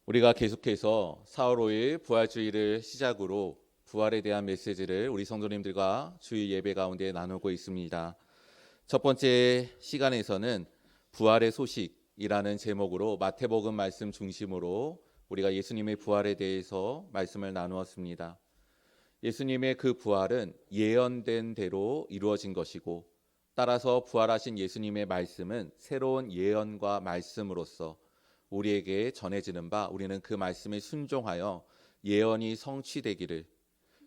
우리가 계속해서 사월 5일 부활주의를 시작으로 부활에 대한 메시지를 우리 성도님들과 주일 예배 가운데 나누고 있습니다. 첫 번째 시간에서는 부활의 소식이라는 제목으로 마태복음 말씀 중심으로 우리가 예수님의 부활에 대해서 말씀을 나누었습니다. 예수님의 그 부활은 예언된 대로 이루어진 것이고, 따라서 부활하신 예수님의 말씀은 새로운 예언과 말씀으로서 우리에게 전해지는 바, 우리는 그 말씀에 순종하여 예언이 성취되기를,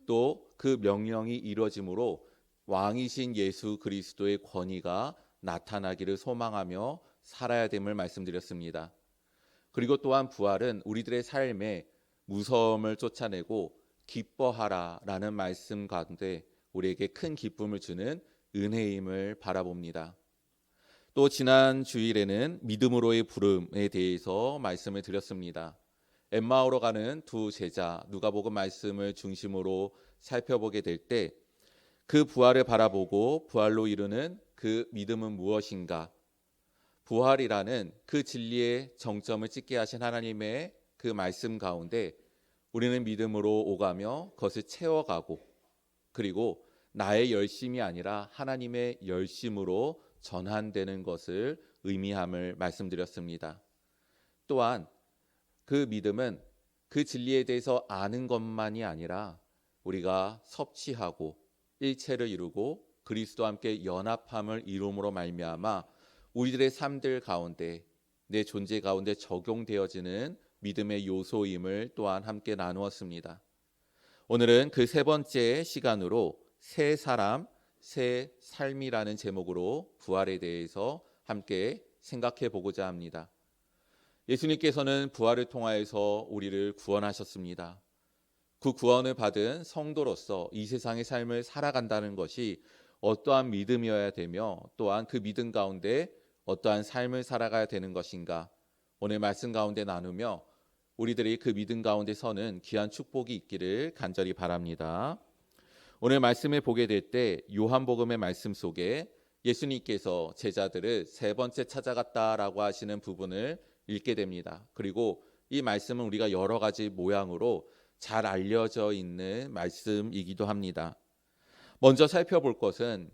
또 그 명령이 이루어짐으로 왕이신 예수 그리스도의 권위가 나타나기를 소망하며 살아야 됨을 말씀드렸습니다. 그리고 또한 부활은 우리들의 삶에 무서움을 쫓아내고 기뻐하라라는 말씀 가운데 우리에게 큰 기쁨을 주는 은혜임을 바라봅니다. 또 지난 주일에는 믿음으로의 부름에 대해서 말씀을 드렸습니다. 엠마오로 가는 두 제자, 누가복음 말씀을 중심으로 살펴보게 될 때 그 부활을 바라보고 부활로 이루는 그 믿음은 무엇인가? 부활이라는 그 진리의 정점을 찍게 하신 하나님의 그 말씀 가운데 우리는 믿음으로 오가며 그것을 채워가고, 그리고 나의 열심이 아니라 하나님의 열심으로 전환되는 것을 의미함을 말씀드렸습니다. 또한 그 믿음은 그 진리에 대해서 아는 것만이 아니라 우리가 섭취하고 일체를 이루고 그리스도와 함께 연합함을 이룸으로 말미암아 우리들의 삶들 가운데, 내 존재 가운데 적용되어지는 믿음의 요소임을 또한 함께 나누었습니다. 오늘은 그 세 번째 시간으로 새 사람, 새 삶이라는 제목으로 부활에 대해서 함께 생각해 보고자 합니다. 예수님께서는 부활을 통하여서 우리를 구원하셨습니다. 그 구원을 받은 성도로서 이 세상의 삶을 살아간다는 것이 어떠한 믿음이어야 되며, 또한 그 믿음 가운데 어떠한 삶을 살아가야 되는 것인가, 오늘 말씀 가운데 나누며 우리들이 그 믿음 가운데 서는 귀한 축복이 있기를 간절히 바랍니다. 오늘 말씀을 보게 될 때 요한복음의 말씀 속에 예수님께서 제자들을 세 번째 찾아갔다라고 하시는 부분을 읽게 됩니다. 그리고 이 말씀은 우리가 여러 가지 모양으로 잘 알려져 있는 말씀이기도 합니다. 먼저 살펴볼 것은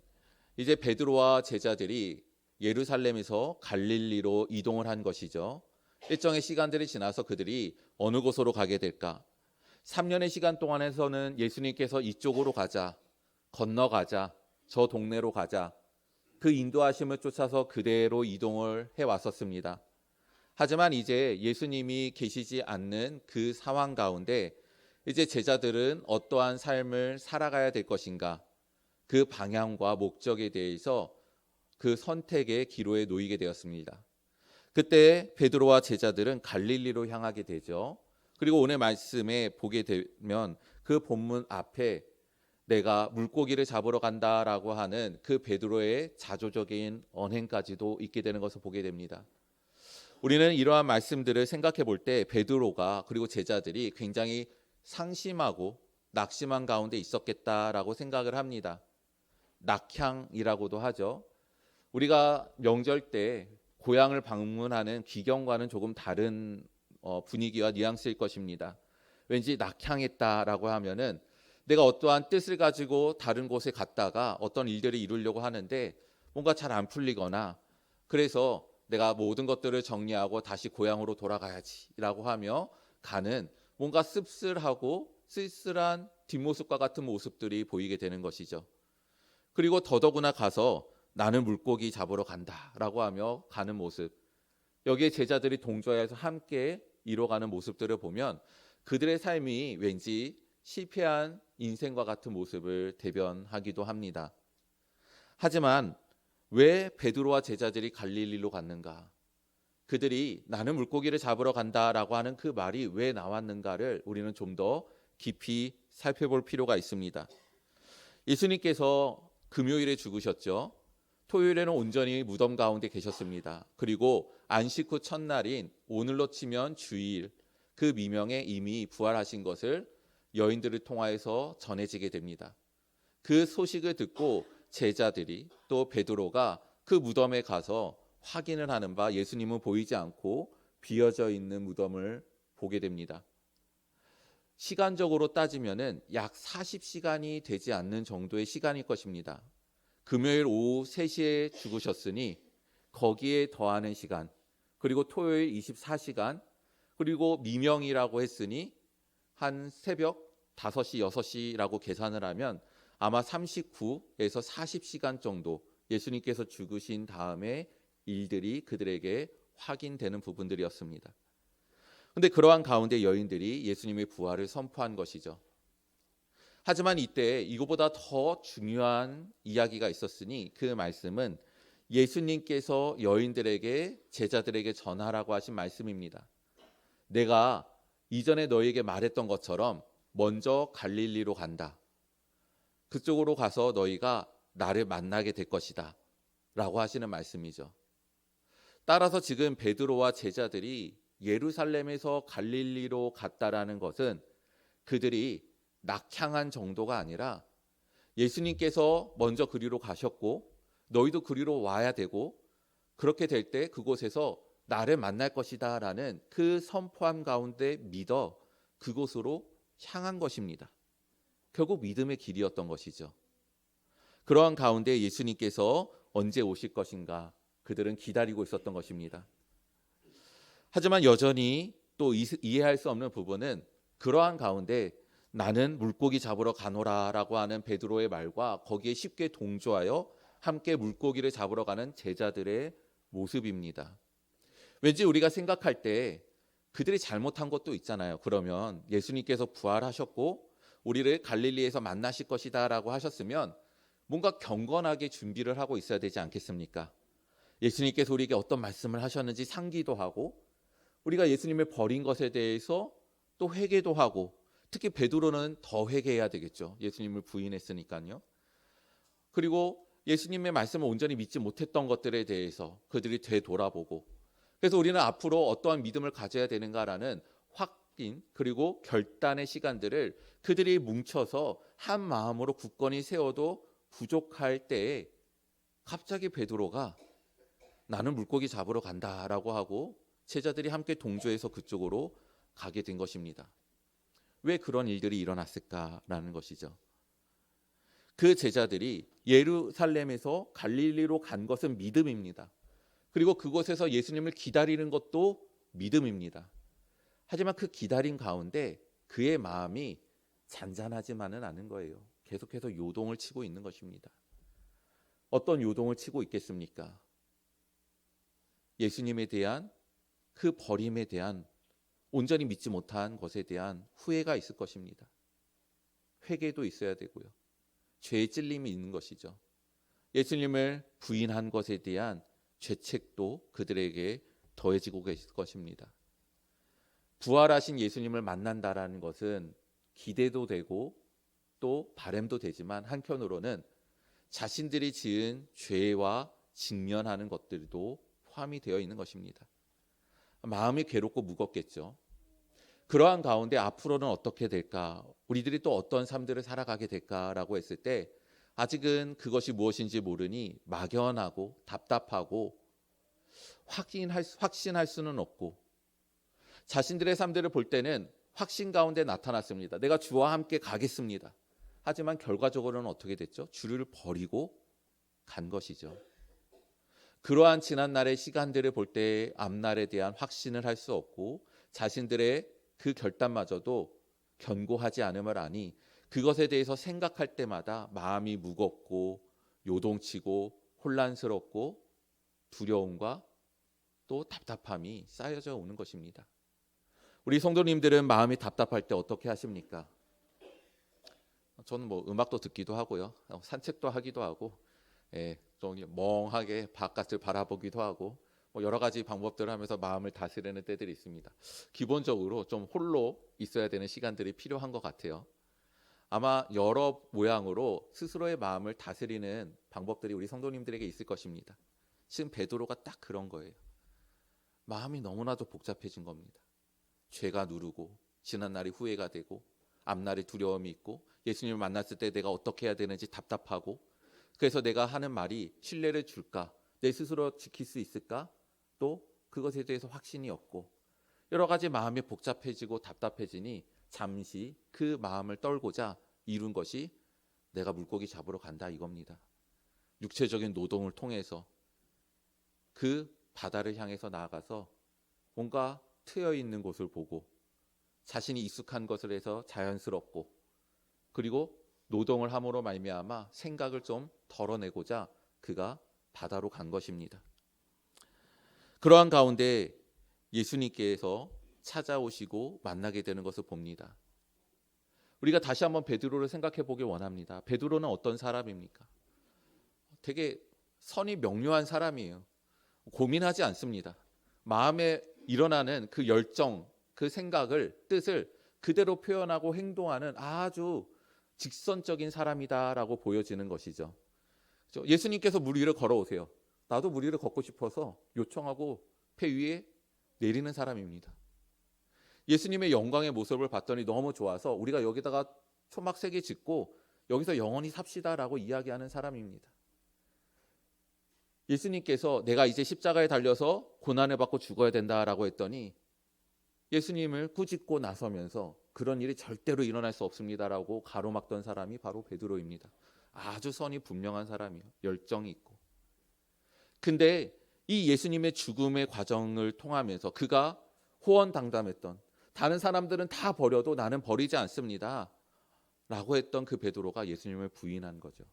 이제 베드로와 제자들이 예루살렘에서 갈릴리로 이동을 한 것이죠. 일정의 시간들이 지나서 그들이 어느 곳으로 가게 될까? 3년의 시간 동안에서는 예수님께서 이쪽으로 가자, 건너가자, 저 동네로 가자, 그 인도하심을 쫓아서 그대로 이동을 해왔었습니다. 하지만 이제 예수님이 계시지 않는 그 상황 가운데 이제 제자들은 어떠한 삶을 살아가야 될 것인가, 그 방향과 목적에 대해서 그 선택의 기로에 놓이게 되었습니다. 그때 베드로와 제자들은 갈릴리로 향하게 되죠. 그리고 오늘 말씀에 보게 되면 그 본문 앞에 내가 물고기를 잡으러 간다라고 하는 그 베드로의 자조적인 언행까지도 있게 되는 것을 보게 됩니다. 우리는 이러한 말씀들을 생각해 볼 때 베드로가 그리고 제자들이 굉장히 상심하고 낙심한 가운데 있었겠다라고 생각을 합니다. 낙향이라고도 하죠. 우리가 명절 때 고향을 방문하는 귀경과는 조금 다른 분위기와 뉘앙스일 것입니다. 왠지 낙향했다라고 하면은 내가 어떠한 뜻을 가지고 다른 곳에 갔다가 어떤 일들을 이루려고 하는데 뭔가 잘 안 풀리거나, 그래서 내가 모든 것들을 정리하고 다시 고향으로 돌아가야지라고 하며 가는 뭔가 씁쓸하고 쓸쓸한 뒷모습과 같은 모습들이 보이게 되는 것이죠. 그리고 더더구나 가서 나는 물고기 잡으러 간다라고 하며 가는 모습, 여기에 제자들이 동조해서 함께 이뤄가는 모습들을 보면 그들의 삶이 왠지 실패한 인생과 같은 모습을 대변하기도 합니다. 하지만 왜 베드로와 제자들이 갈릴리로 갔는가? 그들이 나는 물고기를 잡으러 간다라고 하는 그 말이 왜 나왔는가를 우리는 좀 더 깊이 살펴볼 필요가 있습니다. 예수님께서 금요일에 죽으셨죠. 토요일에는 온전히 무덤 가운데 계셨습니다. 그리고 안식 후 첫날인 오늘로 치면 주일, 그 미명에 이미 부활하신 것을 여인들을 통하여서 전해지게 됩니다. 그 소식을 듣고 제자들이, 또 베드로가 그 무덤에 가서 확인을 하는 바, 예수님은 보이지 않고 비어져 있는 무덤을 보게 됩니다. 시간적으로 따지면은 약 40시간이 되지 않는 정도의 시간일 것입니다. 금요일 오후 3시에 죽으셨으니 거기에 더하는 시간, 그리고 토요일 24시간, 그리고 미명이라고 했으니 한 새벽 5시, 6시라고 계산을 하면 아마 39에서 40시간 정도 예수님께서 죽으신 다음에 일들이 그들에게 확인되는 부분들이었습니다. 그런데 그러한 가운데 여인들이 예수님의 부활을 선포한 것이죠. 하지만 이때 이거보다 더 중요한 이야기가 있었으니 그 말씀은 예수님께서 여인들에게 제자들에게 전하라고 하신 말씀입니다. 내가 이전에 너희에게 말했던 것처럼 먼저 갈릴리로 간다. 그쪽으로 가서 너희가 나를 만나게 될 것이다 라고 하시는 말씀이죠. 따라서 지금 베드로와 제자들이 예루살렘에서 갈릴리로 갔다라는 것은 그들이 낙향한 정도가 아니라 예수님께서 먼저 그리로 가셨고 너희도 그리로 와야 되고 그렇게 될 때 그곳에서 나를 만날 것이다 라는 그 선포함 가운데 믿어 그곳으로 향한 것입니다. 결국 믿음의 길이었던 것이죠. 그러한 가운데 예수님께서 언제 오실 것인가 그들은 기다리고 있었던 것입니다. 하지만 여전히 또 이해할 수 없는 부분은 그러한 가운데 나는 물고기 잡으러 가노라라고 하는 베드로의 말과 거기에 쉽게 동조하여 함께 물고기를 잡으러 가는 제자들의 모습입니다. 왠지 우리가 생각할 때 그들이 잘못한 것도 있잖아요. 그러면 예수님께서 부활하셨고 우리를 갈릴리에서 만나실 것이다 라고 하셨으면 뭔가 경건하게 준비를 하고 있어야 되지 않겠습니까? 예수님께서 우리에게 어떤 말씀을 하셨는지 상기도 하고 우리가 예수님을 버린 것에 대해서 또 회개도 하고 특히 베드로는 더 회개해야 되겠죠. 예수님을 부인했으니까요. 그리고 예수님의 말씀을 온전히 믿지 못했던 것들에 대해서 그들이 되돌아보고 그래서 우리는 앞으로 어떠한 믿음을 가져야 되는가라는 확인 그리고 결단의 시간들을 그들이 뭉쳐서 한 마음으로 굳건히 세워도 부족할 때에 갑자기 베드로가 나는 물고기 잡으러 간다라고 하고 제자들이 함께 동조해서 그쪽으로 가게 된 것입니다. 왜 그런 일들이 일어났을까라는 것이죠. 그 제자들이 예루살렘에서 갈릴리로 간 것은 믿음입니다. 그리고 그곳에서 예수님을 기다리는 것도 믿음입니다. 하지만 그 기다림 가운데 그의 마음이 잔잔하지만은 않은 거예요. 계속해서 요동을 치고 있는 것입니다. 어떤 요동을 치고 있겠습니까? 예수님에 대한 그 버림에 대한 온전히 믿지 못한 것에 대한 후회가 있을 것입니다. 회개도 있어야 되고요. 죄의 찔림이 있는 것이죠. 예수님을 부인한 것에 대한 죄책도 그들에게 더해지고 계실 것입니다. 부활하신 예수님을 만난다라는 것은 기대도 되고 또 바람도 되지만 한편으로는 자신들이 지은 죄와 직면하는 것들도 포함이 되어 있는 것입니다. 마음이 괴롭고 무겁겠죠. 그러한 가운데 앞으로는 어떻게 될까? 우리들이 또 어떤 삶들을 살아가게 될까라고 했을 때 아직은 그것이 무엇인지 모르니 막연하고 답답하고 확신할 수는 없고 자신들의 삶들을 볼 때는 확신 가운데 나타났습니다. 내가 주와 함께 가겠습니다. 하지만 결과적으로는 어떻게 됐죠? 주를 버리고 간 것이죠. 그러한 지난날의 시간들을 볼 때 앞날에 대한 확신을 할 수 없고 자신들의 그 결단마저도 견고하지 않음을 아니 그것에 대해서 생각할 때마다 마음이 무겁고 요동치고 혼란스럽고 두려움과 또 답답함이 쌓여져 오는 것입니다. 우리 성도님들은 마음이 답답할 때 어떻게 하십니까? 저는 음악도 듣기도 하고요. 산책도 하기도 하고 좀 멍하게 바깥을 바라보기도 하고 여러 가지 방법들을 하면서 마음을 다스리는 때들이 있습니다. 기본적으로 좀 홀로 있어야 되는 시간들이 필요한 것 같아요. 아마 여러 모양으로 스스로의 마음을 다스리는 방법들이 우리 성도님들에게 있을 것입니다. 지금 베드로가 딱 그런 거예요. 마음이 너무나도 복잡해진 겁니다. 죄가 누르고 지난날이 후회가 되고 앞날에 두려움이 있고 예수님을 만났을 때 내가 어떻게 해야 되는지 답답하고 그래서 내가 하는 말이 신뢰를 줄까? 내 스스로 지킬 수 있을까? 또 그것에 대해서 확신이 없고 여러 가지 마음이 복잡해지고 답답해지니 잠시 그 마음을 떨고자 이룬 것이 내가 물고기 잡으러 간다 이겁니다. 육체적인 노동을 통해서 그 바다를 향해서 나아가서 뭔가 트여 있는 곳을 보고 자신이 익숙한 것을 해서 자연스럽고 그리고 노동을 함으로 말미암아 생각을 좀 덜어내고자 그가 바다로 간 것입니다. 그러한 가운데 예수님께서 찾아오시고 만나게 되는 것을 봅니다. 우리가 다시 한번 베드로를 생각해 보길 원합니다. 베드로는 어떤 사람입니까? 되게 선이 명료한 사람이에요. 고민하지 않습니다. 마음에 일어나는 그 열정, 그 생각을, 뜻을 그대로 표현하고 행동하는 아주 직선적인 사람이다라고 보여지는 것이죠. 예수님께서 물 위를 걸어오세요. 나도 물 위를 걷고 싶어서 요청하고 배 위에 내리는 사람입니다. 예수님의 영광의 모습을 봤더니 너무 좋아서 우리가 여기다가 초막 3개 짓고 여기서 영원히 삽시다라고 이야기하는 사람입니다. 예수님께서 내가 이제 십자가에 달려서 고난을 받고 죽어야 된다라고 했더니 예수님을 꾸짖고 나서면서 그런 일이 절대로 일어날 수 없습니다라고 가로막던 사람이 바로 베드로입니다. 아주 선이 분명한 사람이에요. 열정이 있고. 근데 이 예수님의 죽음의 과정을 통하면서 그가 호언당담했던 다른 사람들은 다 버려도 나는 버리지 않습니다 라고 했던 그 베드로가 예수님을 부인한 거죠.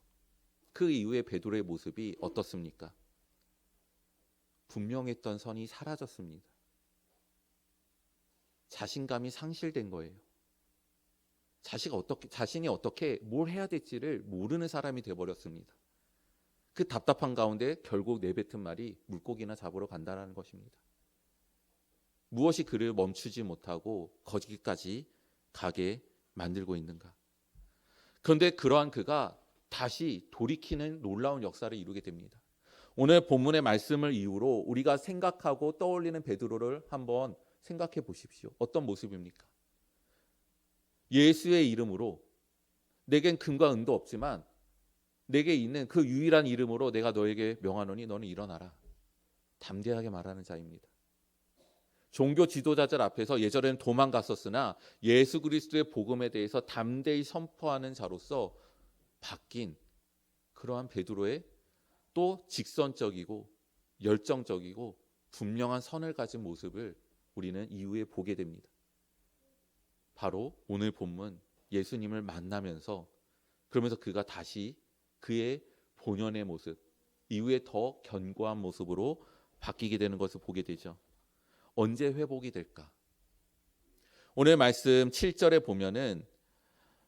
그 이후에 베드로의 모습이 어떻습니까? 분명했던 선이 사라졌습니다. 자신감이 상실된 거예요. 자신이 어떻게 뭘 해야 될지를 모르는 사람이 되어버렸습니다. 그 답답한 가운데 결국 내뱉은 말이 물고기나 잡으러 간다는 것입니다. 무엇이 그를 멈추지 못하고 거기까지 가게 만들고 있는가? 그런데 그러한 그가 다시 돌이키는 놀라운 역사를 이루게 됩니다. 오늘 본문의 말씀을 이유로 우리가 생각하고 떠올리는 베드로를 한번 생각해 보십시오. 어떤 모습입니까? 예수의 이름으로 내겐 금과 은도 없지만 내게 있는 그 유일한 이름으로 내가 너에게 명하노니 너는 일어나라. 담대하게 말하는 자입니다. 종교 지도자들 앞에서 예전에는 도망갔었으나 예수 그리스도의 복음에 대해서 담대히 선포하는 자로서 바뀐 그러한 베드로의 또 직선적이고 열정적이고 분명한 선을 가진 모습을 우리는 이후에 보게 됩니다. 바로 오늘 본문 예수님을 만나면서 그러면서 그가 다시 그의 본연의 모습, 이후에 더 견고한 모습으로 바뀌게 되는 것을 보게 되죠. 언제 회복이 될까? 오늘 말씀 7절에 보면은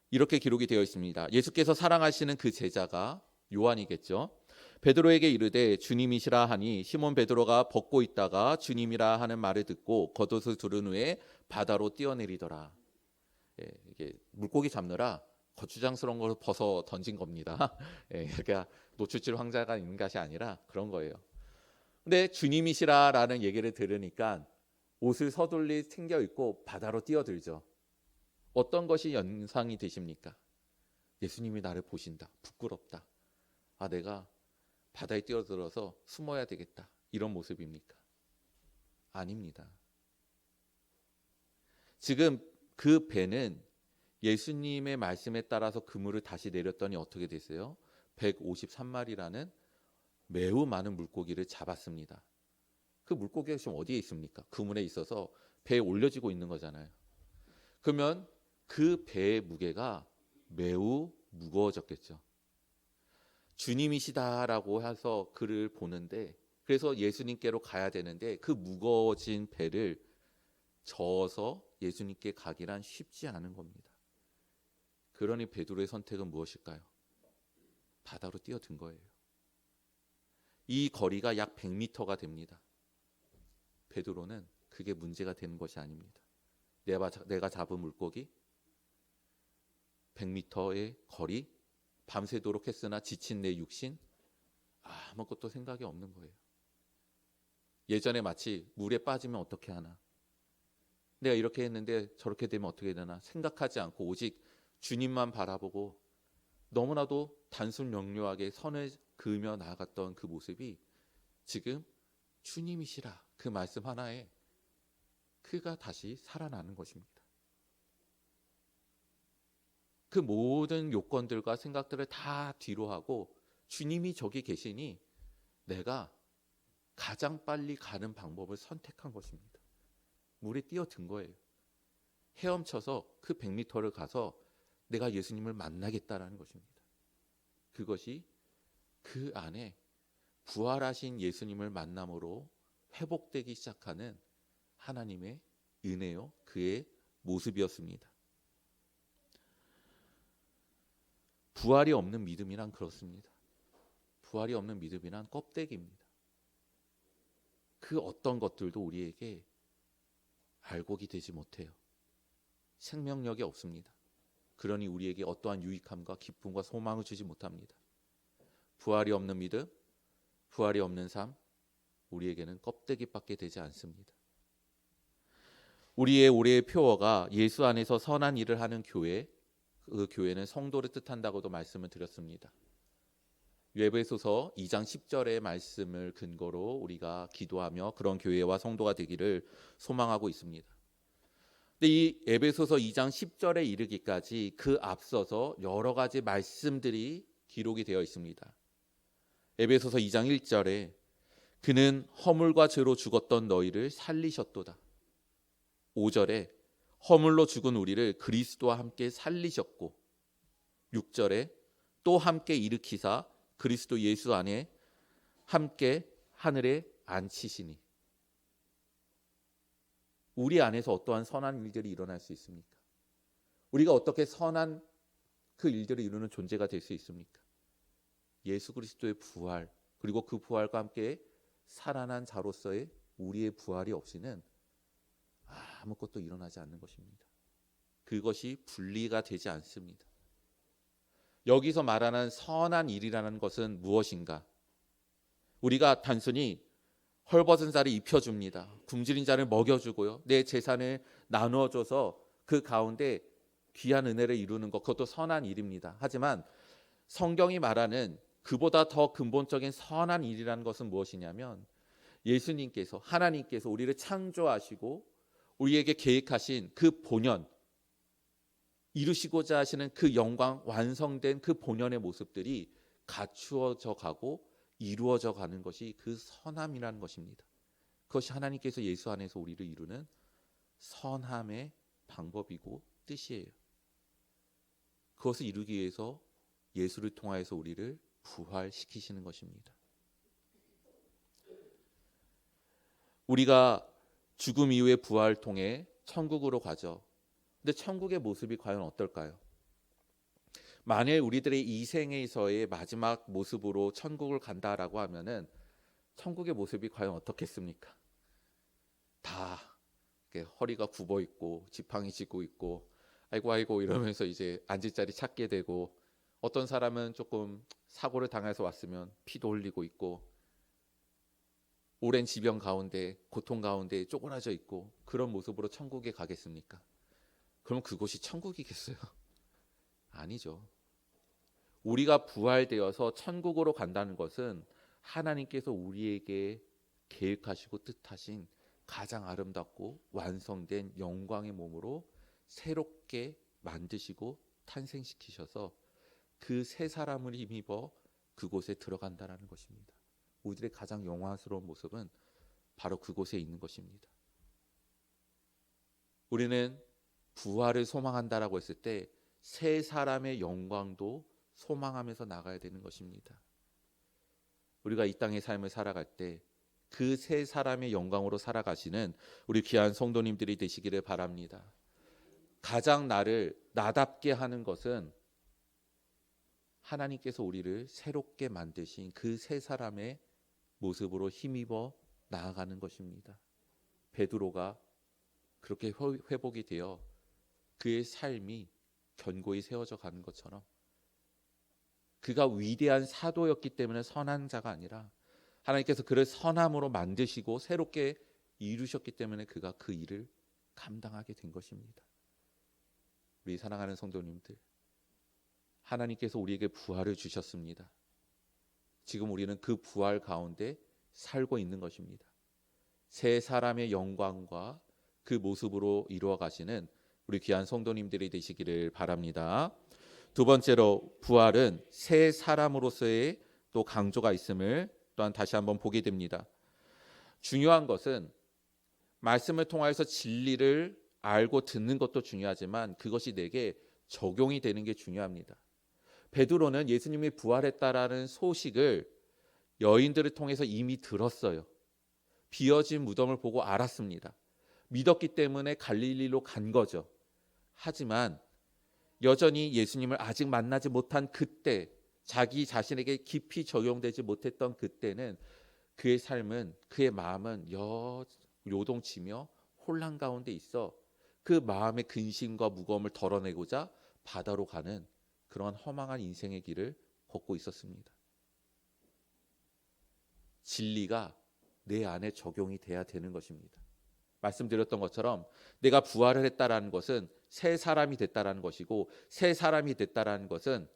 이렇게 기록이 되어 있습니다. 예수께서 사랑하시는 그 제자가 요한이겠죠. 베드로에게 이르되 주님이시라 하니 시몬 베드로가 벗고 있다가 주님이라 하는 말을 듣고 겉옷을 두른 후에 바다로 뛰어내리더라. 이게 물고기 잡느라 거추장스러운 걸 벗어 던진 겁니다. 그러니까 노출질 황자가 있는 것이 아니라 그런 거예요. 근데 주님이시라라는 얘기를 들으니까 옷을 서둘리 챙겨 입고 바다로 뛰어들죠. 어떤 것이 연상이 되십니까? 예수님이 나를 보신다. 부끄럽다. 아, 내가 바다에 뛰어들어서 숨어야 되겠다. 이런 모습입니까? 아닙니다. 지금 그 배는 예수님의 말씀에 따라서 그물을 다시 내렸더니 어떻게 됐어요? 153마리라는 매우 많은 물고기를 잡았습니다. 그 물고기가 지금 어디에 있습니까? 그물에 있어서 배에 올려지고 있는 거잖아요. 그러면 그 배의 무게가 매우 무거워졌겠죠. 주님이시다라고 해서 그를 보는데 그래서 예수님께로 가야 되는데 그 무거워진 배를 저어서 예수님께 가기란 쉽지 않은 겁니다. 그러니 베드로의 선택은 무엇일까요? 바다로 뛰어든 거예요. 이 거리가 약 100m가 됩니다. 베드로는 그게 문제가 되는 것이 아닙니다. 내가 잡은 물고기 100m의 거리 밤새도록 했으나 지친 내 육신 아무것도 생각이 없는 거예요. 예전에 마치 물에 빠지면 어떻게 하나, 내가 이렇게 했는데 저렇게 되면 어떻게 되나 생각하지 않고 오직 주님만 바라보고 너무나도 단순 명료하게 선을 그으며 나아갔던 그 모습이 지금 주님이시라 그 말씀 하나에 그가 다시 살아나는 것입니다. 그 모든 요건들과 생각들을 다 뒤로 하고 주님이 저기 계시니 내가 가장 빨리 가는 방법을 선택한 것입니다. 물에 뛰어든 거예요. 헤엄쳐서 그 100m를 가서 내가 예수님을 만나겠다라는 것입니다. 그것이 그 안에 부활하신 예수님을 만남으로 회복되기 시작하는 하나님의 은혜요, 그의 모습이었습니다. 부활이 없는 믿음이란 그렇습니다. 부활이 없는 믿음이란 껍데기입니다. 그 어떤 것들도 우리에게 알곡이 되지 못해요. 생명력이 없습니다. 그러니 우리에게 어떠한 유익함과 기쁨과 소망을 주지 못합니다. 부활이 없는 믿음, 부활이 없는 삶, 우리에게는 껍데기밖에 되지 않습니다. 우리의 올해의 표어가 예수 안에서 선한 일을 하는 교회, 그 교회는 성도를 뜻한다고도 말씀을 드렸습니다. 에베소서 2장 10절의 말씀을 근거로 우리가 기도하며 그런 교회와 성도가 되기를 소망하고 있습니다. 근데 이 에베소서 2장 10절에 이르기까지 그 앞서서 여러 가지 말씀들이 기록이 되어 있습니다. 에베소서 2장 1절에 그는 허물과 죄로 죽었던 너희를 살리셨도다. 5절에 허물로 죽은 우리를 그리스도와 함께 살리셨고, 6절에 또 함께 일으키사 그리스도 예수 안에 함께 하늘에 앉히시니. 우리 안에서 어떠한 선한 일들이 일어날 수 있습니까? 우리가 어떻게 선한 그 일들을 이루는 존재가 될 수 있습니까? 예수 그리스도의 부활, 그리고 그 부활과 함께 살아난 자로서의 우리의 부활이 없이는 아무것도 일어나지 않는 것입니다. 그것이 분리가 되지 않습니다. 여기서 말하는 선한 일이라는 것은 무엇인가? 우리가 단순히 헐벗은 자를 입혀줍니다. 굶주린 자를 먹여주고요. 내 재산을 나누어줘서 그 가운데 귀한 은혜를 이루는 것, 그것도 선한 일입니다. 하지만 성경이 말하는 그보다 더 근본적인 선한 일이라는 것은 무엇이냐면 예수님께서, 하나님께서 우리를 창조하시고 우리에게 계획하신 그 본연, 이루시고자 하시는 그 영광, 완성된 그 본연의 모습들이 갖추어져 가고 이루어져 가는 것이 그 선함이라는 것입니다. 그것이 하나님께서 예수 안에서 우리를 이루는 선함의 방법이고 뜻이에요. 그것을 이루기 위해서 예수를 통하여서 우리를 부활시키시는 것입니다. 우리가 죽음 이후의 부활을 통해 천국으로 가죠. 근데 천국의 모습이 과연 어떨까요? 만일 우리들의 이 생에서의 마지막 모습으로 천국을 간다라고 하면은 천국의 모습이 과연 어떻겠습니까? 다 허리가 굽어 있고 지팡이 쥐고 있고 아이고 이러면서 이제 앉을 자리 찾게 되고, 어떤 사람은 조금 사고를 당해서 왔으면 피도 흘리고 있고 오랜 지병 가운데, 고통 가운데 쪼그라져 있고, 그런 모습으로 천국에 가겠습니까? 그럼 그곳이 천국이겠어요? 아니죠. 우리가 부활되어서 천국으로 간다는 것은 하나님께서 우리에게 계획하시고 뜻하신 가장 아름답고 완성된 영광의 몸으로 새롭게 만드시고 탄생시키셔서 그 새 사람을 힘입어 그곳에 들어간다는 것입니다. 우리들의 가장 영화스러운 모습은 바로 그곳에 있는 것입니다. 우리는 부활을 소망한다라고 했을 때 새 사람의 영광도 소망하면서 나가야 되는 것입니다. 우리가 이 땅의 삶을 살아갈 때 그 새 사람의 영광으로 살아가시는 우리 귀한 성도님들이 되시기를 바랍니다. 가장 나를 나답게 하는 것은 하나님께서 우리를 새롭게 만드신 그 새 사람의 모습으로 힘입어 나아가는 것입니다. 베드로가 그렇게 회복이 되어 그의 삶이 견고히 세워져 가는 것처럼, 그가 위대한 사도였기 때문에 선한 자가 아니라 하나님께서 그를 선함으로 만드시고 새롭게 이루셨기 때문에 그가 그 일을 감당하게 된 것입니다. 우리 사랑하는 성도님들, 하나님께서 우리에게 부활을 주셨습니다. 지금 우리는 그 부활 가운데 살고 있는 것입니다. 새 사람의 영광과 그 모습으로 이루어 가시는 우리 귀한 성도님들이 되시기를 바랍니다. 두 번째로 부활은 새 사람으로서의 또 강조가 있음을 또한 다시 한번 보게 됩니다. 중요한 것은 말씀을 통하여서 진리를 알고 듣는 것도 중요하지만 그것이 내게 적용이 되는 게 중요합니다. 베드로는 예수님이 부활했다라는 소식을 여인들을 통해서 이미 들었어요. 비어진 무덤을 보고 알았습니다. 믿었기 때문에 갈릴리로 간 거죠. 하지만 여전히 예수님을 아직 만나지 못한 그때, 자기 자신에게 깊이 적용되지 못했던 그때는 그의 삶은, 그의 마음은 요동치며 혼란 가운데 있어 그 마음의 근심과 무거움을 덜어내고자 바다로 가는 그런 허망한 인생의 길을 걷고 있었습니다. 진리가 내 안에 적용이 돼야 되는 것입니다. 말씀드렸던 것처럼 내가 부활을 했다라는 것은 새 사람이 됐다라는 것이고, 새 사람이 됐다라는 것은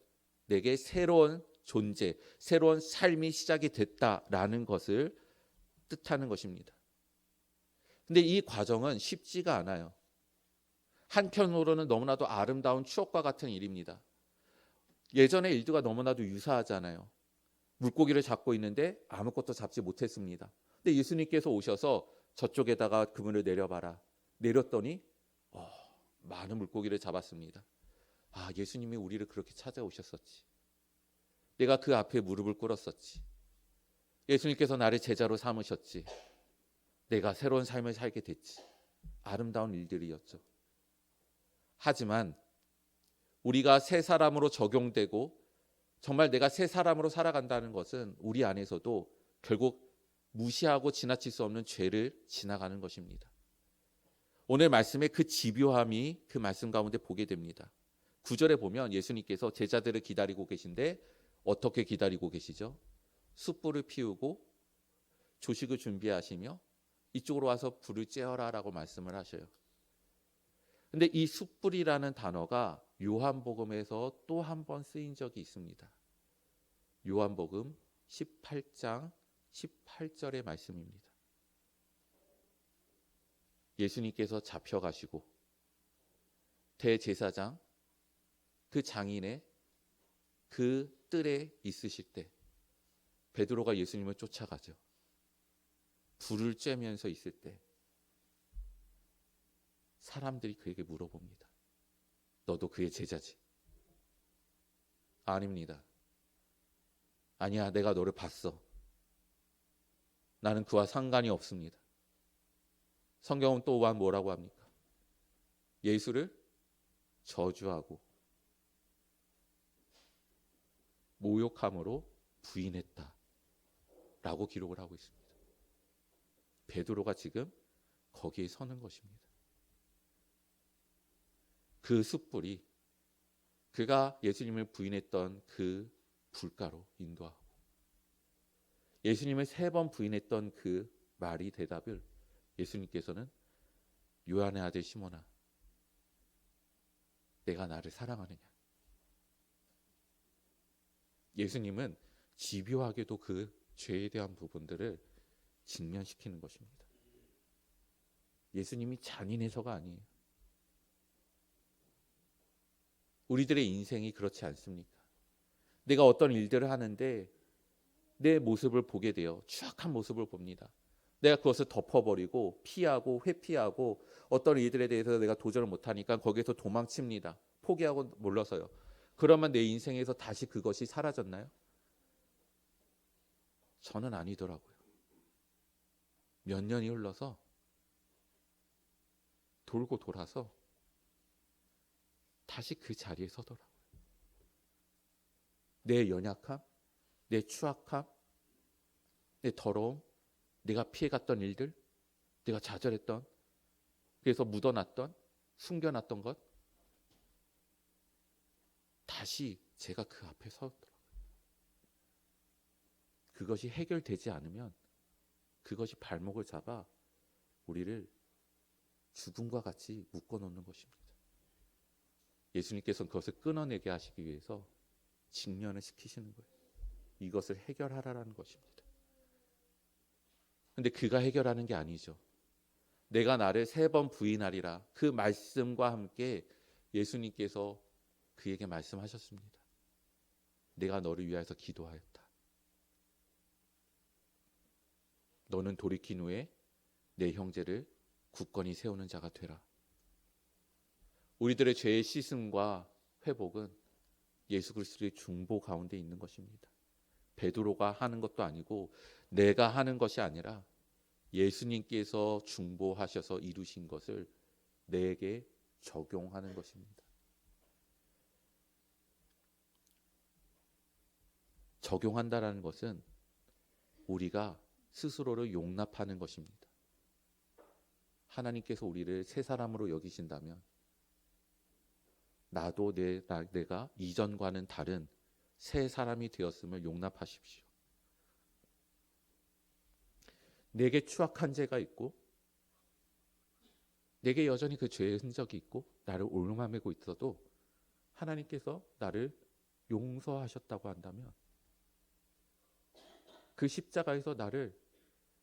내게 새로운 존재, 새로운 삶이 시작이 됐다라는 것을 뜻하는 것입니다. 근데 이 과정은 쉽지가 않아요. 한편으로는 너무나도 아름다운 추억과 같은 일입니다. 예전의 일들과 너무나도 유사하잖아요. 물고기를 잡고 있는데 아무것도 잡지 못했습니다. 근데 예수님께서 오셔서 저쪽에다가 그물을 내려봐라. 내렸더니 많은 물고기를 잡았습니다. 예수님이 우리를 그렇게 찾아오셨었지. 내가 그 앞에 무릎을 꿇었었지. 예수님께서 나를 제자로 삼으셨지. 내가 새로운 삶을 살게 됐지. 아름다운 일들이었죠. 하지만 우리가 새 사람으로 적용되고 정말 내가 새 사람으로 살아간다는 것은 우리 안에서도 결국 무시하고 지나칠 수 없는 죄를 지나가는 것입니다. 오늘 말씀의 그 집요함이 그 말씀 가운데 보게 됩니다. 9절에 보면 예수님께서 제자들을 기다리고 계신데 어떻게 기다리고 계시죠? 숯불을 피우고 조식을 준비하시며 이쪽으로 와서 불을 쬐어라라고 말씀을 하셔요. 근데 이 숯불이라는 단어가 요한복음에서 또 한 번 쓰인 적이 있습니다. 요한복음 18장 18절의 말씀입니다. 예수님께서 잡혀가시고 대제사장 그 장인의 그 뜰에 있으실 때 베드로가 예수님을 쫓아가죠. 불을 쬐면서 있을 때 사람들이 그에게 물어봅니다. 너도 그의 제자지? 아닙니다. 아니야, 내가 너를 봤어. 나는 그와 상관이 없습니다. 성경은 또한 뭐라고 합니까? 예수를 저주하고 모욕함으로 부인했다 라고 기록을 하고 있습니다. 베드로가 지금 거기에 서는 것입니다. 그 숯불이 그가 예수님을 부인했던 그 불가로 인도하고 예수님을 3번 부인했던 그 말이 대답을 예수님께서는 요한의 아들 시몬아, 내가 나를 사랑하느냐? 예수님은 집요하게도 그 죄에 대한 부분들을 직면시키는 것입니다. 예수님이 잔인해서가 아니에요. 우리들의 인생이 그렇지 않습니까? 내가 어떤 일들을 하는데 내 모습을 보게 돼요. 추악한 모습을 봅니다. 내가 그것을 덮어버리고 피하고 회피하고 어떤 일들에 대해서 내가 도전을 못하니까 거기에서 도망칩니다. 포기하고 물러서요. 그러면 내 인생에서 다시 그것이 사라졌나요? 저는 아니더라고요. 몇 년이 흘러서 돌고 돌아서 다시 그 자리에 서더라고요. 내 연약함, 내 추악함, 내 더러움, 내가 피해갔던 일들, 내가 좌절했던, 그래서 묻어놨던, 숨겨놨던 것, 다시 제가 그 앞에 서더라고요. 그것이 해결되지 않으면 그것이 발목을 잡아 우리를 죽음과 같이 묶어놓는 것입니다. 예수님께서는 그것을 끊어내게 하시기 위해서 직면을 시키시는 거예요. 이것을 해결하라는 것입니다. 그런데 그가 해결하는 게 아니죠. 내가 나를 3번 부인하리라. 그 말씀과 함께 예수님께서 그에게 말씀하셨습니다. 내가 너를 위하여서 기도하였다. 너는 돌이킨 후에 내 형제를 굳건히 세우는 자가 되라. 우리들의 죄의 씻음과 회복은 예수 그리스도의 중보 가운데 있는 것입니다. 베드로가 하는 것도 아니고 내가 하는 것이 아니라 예수님께서 중보하셔서 이루신 것을 내게 적용하는 것입니다. 적용한다라는 것은 우리가 스스로를 용납하는 것입니다. 하나님께서 우리를 새 사람으로 여기신다면 나도 내가 이전과는 다른 새 사람이 되었음을 용납하십시오. 내게 추악한 죄가 있고 내게 여전히 그 죄의 흔적이 있고 나를 올망매고 있어도 하나님께서 나를 용서하셨다고 한다면 그 십자가에서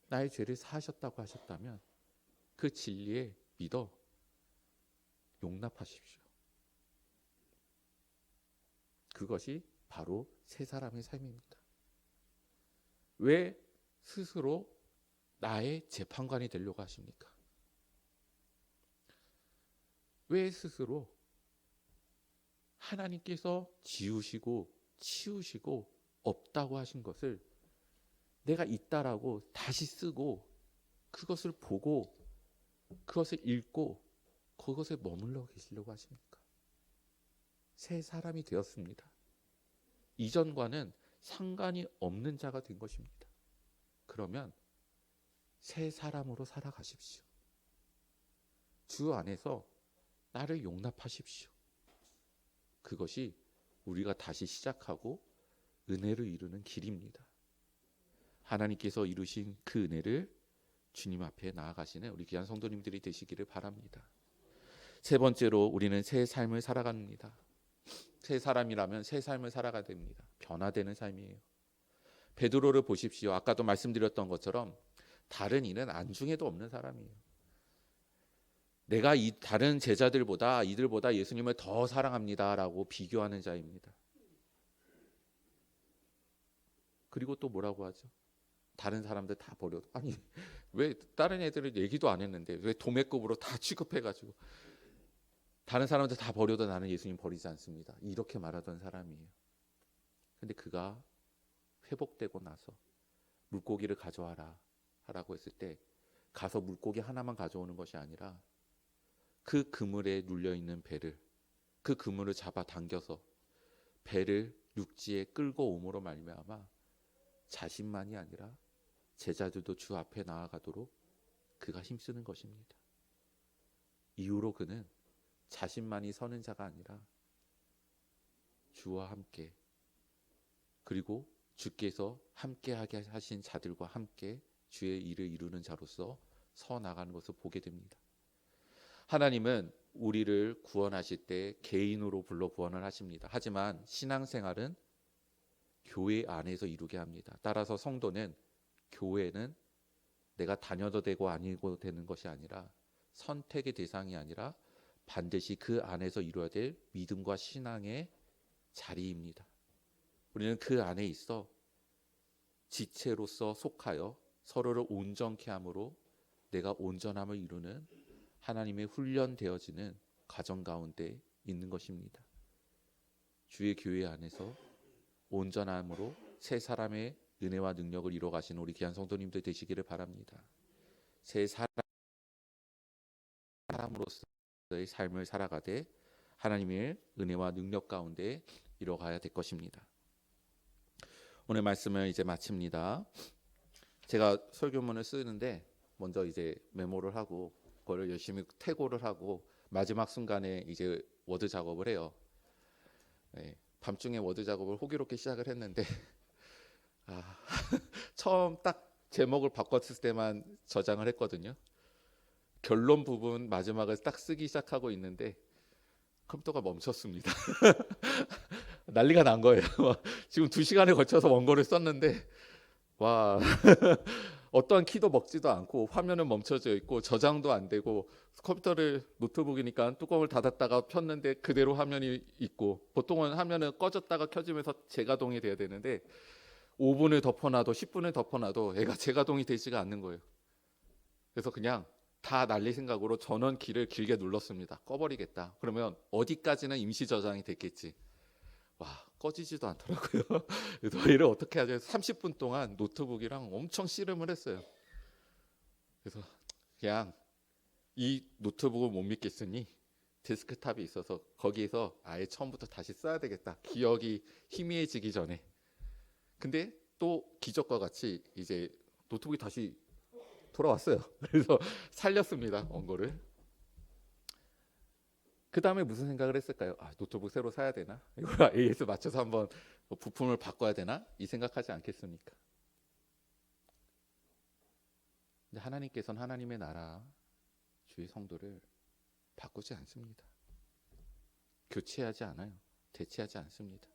나의 죄를 사하셨다고 하셨다면 그 진리에 믿어 용납하십시오. 그것이 바로 새 사람의 삶입니다. 왜 스스로 나의 재판관이 되려고 하십니까? 왜 스스로 하나님께서 지우시고 치우시고 없다고 하신 것을 내가 있다라고 다시 쓰고 그것을 보고 그것을 읽고 그것에 머물러 계시려고 하십니까? 새 사람이 되었습니다. 이전과는 상관이 없는 자가 된 것입니다. 그러면 새 사람으로 살아가십시오. 주 안에서 나를 용납하십시오. 그것이 우리가 다시 시작하고 은혜를 이루는 길입니다. 하나님께서 이루신 그 은혜를 주님 앞에 나아가시는 우리 귀한 성도님들이 되시기를 바랍니다. 세 번째로 우리는 새 삶을 살아갑니다. 새 사람이라면 새 삶을 살아가야 됩니다. 변화되는 삶이에요. 베드로를 보십시오. 아까도 말씀드렸던 것처럼 다른 이는 안중에도 없는 사람이에요. 내가 이 다른 제자들보다 이들보다 예수님을 더 사랑합니다라고 비교하는 자입니다. 그리고 또 뭐라고 하죠? 다른 사람들 다 버려도 아니 왜 다른 애들은 얘기도 안 했는데 왜 도매급으로 다 취급해가지고 다른 사람들 다 버려도 나는 예수님 버리지 않습니다. 이렇게 말하던 사람이에요. 근데 그가 회복되고 나서 물고기를 가져와라 하라고 했을 때 가서 물고기 하나만 가져오는 것이 아니라 그 그물에 눌려있는 배를 그 그물을 잡아 당겨서 배를 육지에 끌고 오므로 말미암아 자신만이 아니라 제자들도 주 앞에 나아가도록 그가 힘쓰는 것입니다. 이후로 그는 자신만이 서는 자가 아니라 주와 함께 그리고 주께서 함께하게 하신 자들과 함께 주의 일을 이루는 자로서 서 나가는 것을 보게 됩니다. 하나님은 우리를 구원하실 때 개인으로 불러 구원을 하십니다. 하지만 신앙생활은 교회 안에서 이루게 합니다. 따라서 성도는 교회는 내가 다녀도 되고 아니고 되는 것이 아니라 선택의 대상이 아니라 반드시 그 안에서 이루어야 될 믿음과 신앙의 자리입니다. 우리는 그 안에 있어 지체로서 속하여 서로를 온전케 함으로 내가 온전함을 이루는 하나님의 훈련되어지는 과정 가운데 있는 것입니다. 주의 교회 안에서 온전함으로 새 사람의 은혜와 능력을 이뤄가시는 우리 귀한 성도님들 되시기를 바랍니다. 새 사람으로서의 삶을 살아가되 하나님의 은혜와 능력 가운데 이뤄가야 될 것입니다. 오늘 말씀을 이제 마칩니다. 제가 설교문을 쓰는데 먼저 이제 메모를 하고 그거를 열심히 태고를 하고 마지막 순간에 이제 워드 작업을 해요. 네, 밤중에 워드 작업을 호기롭게 시작을 했는데 처음 딱 제목을 바꿨을 때만 저장을 했거든요. 결론 부분 마지막을 딱 쓰기 시작하고 있는데 컴퓨터가 멈췄습니다. 난리가 난 거예요. 지금 2시간에 걸쳐서 원고를 썼는데 와 어떠한 키도 먹지도 않고 화면은 멈춰져 있고 저장도 안 되고 컴퓨터를 노트북이니까 뚜껑을 닫았다가 폈는데 그대로 화면이 있고 보통은 화면은 꺼졌다가 켜지면서 재가동이 돼야 되는데 5분을 덮어놔도 10분을 덮어놔도 애가 재가동이 되지가 않는 거예요. 그래서 그냥 다 날릴 생각으로 전원키를 길게 눌렀습니다. 꺼버리겠다. 그러면 어디까지는 임시 저장이 됐겠지. 와, 꺼지지도 않더라고요. 그래서 얘를 어떻게 하죠? 30분 동안 노트북이랑 엄청 씨름을 했어요. 그래서 그냥 이 노트북을 못 믿겠으니 데스크탑이 있어서 거기에서 아예 처음부터 다시 써야 되겠다. 기억이 희미해지기 전에. 근데 또 기적과 같이 이제 노트북이 다시 돌아왔어요. 그래서 살렸습니다. 원고를. 그 다음에 무슨 생각을 했을까요? 아, 노트북 새로 사야 되나? 이걸 AS 맞춰서 한번 부품을 바꿔야 되나? 이 생각하지 않겠습니까? 근데 하나님께서는 하나님의 나라, 주의 성도를 바꾸지 않습니다. 교체하지 않아요. 대체하지 않습니다.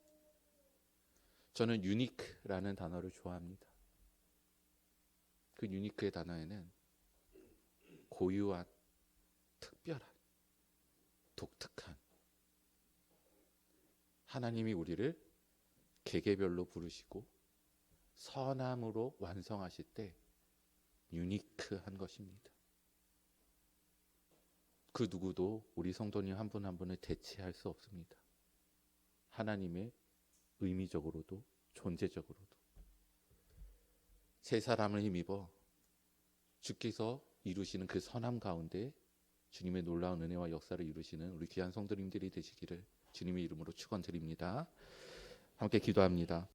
저는 유니크라는 단어를 좋아합니다. 그 유니크의 단어에는 고유한, 특별한, 독특한 하나님이 우리를 계계별로 부르시고 선함으로 완성하실 때 유니크한 것입니다. 그 누구도 우리 성도님 한 분 한 분을 대체할 수 없습니다. 하나님의 의미적으로도 존재적으로도 새 사람을 힘입어 주께서 이루시는 그 선함 가운데 주님의 놀라운 은혜와 역사를 이루시는 우리 귀한 성도님들이 되시기를 주님의 이름으로 축원드립니다. 함께 기도합니다.